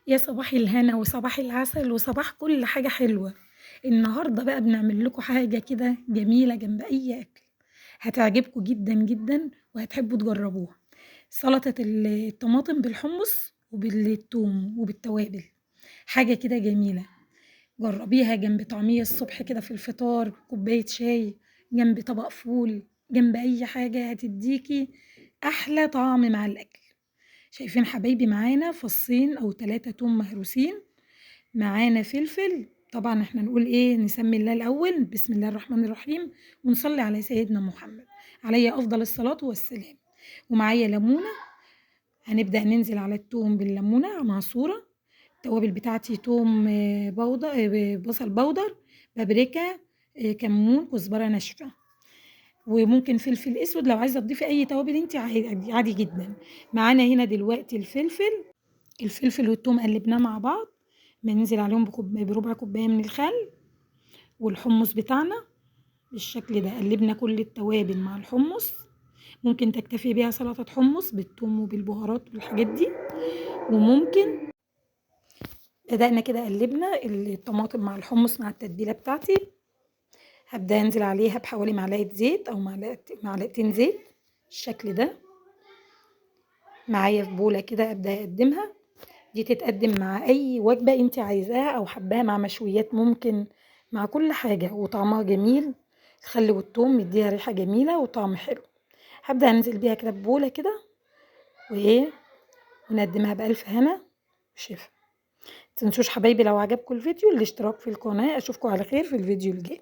يا صباح الهنا وصباح العسل وصباح كل حاجة حلوة. النهاردة بقى بنعمل لكم حاجة كده جميلة جنب أي أكل، هتعجبكم جدًا، جدًا وهتحبوا تجربوها. سلطة الطماطم بالحمص وبالثوم وبالتوابل، حاجة كده جميلة. جربيها جنب طعمية الصبح كده في الفطار، كوباية شاي، جنب طبق فول، جنب أي حاجة هتديكِ أحلى طعم مع الأكل. شايفين حبايبي معانا فصين أو 3 توم مهروسين، معانا فلفل، طبعًا إحنا نقول إيه، نسمي الله الأول، بسم الله الرحمن الرحيم، ونصلي على سيدنا محمد، عليه أفضل الصلاة والسلام. ومعايا ليمونة، هنبدأ ننزل على التوم بالليمونة معصورة، التوابل بتاعتي توم بصل بودر، بابريكا، كمون، كزبرة ناشفة، وممكن فلفل أسود لو عايزة تضيفي أي توابل أنتِ عادي جدًا. معانا هنا دلوقتي الفلفل والتوم قلبناه مع بعض، بننزل عليهم بربع كوباية من الخل والحمص بتاعنا بالشكل ده، قلبنا كل التوابل مع الحمص، ممكن تكتفي بيها سلطة حمص بالثوم وبالبهارات والحاجات دي، وممكن بدأنا كده قلبنا الطماطم مع الحمص مع التتبيلة بتاعتي، هبدأ أنزل عليها بحوالي معلقة زيت أو معلقتين زيت بالشكل ده، معايا في بولة كده أبدأ أقدمها. دي تتقدم مع أي وجبة أنتِ عايزاها أو حاباها، مع مشويات ممكن، مع كل حاجة، وطعمها جميل، الخل والثوم مديها ريحة جميلة وطعم حلو. هابدأ أنزل بيها كده ببولة كده وإيه، ونقدمها بألف هنا وشفا. متنسوش حبايبي لو عجبكم الفيديو الاشتراك في القناة، أشوفكم على خير في الفيديو الجاي.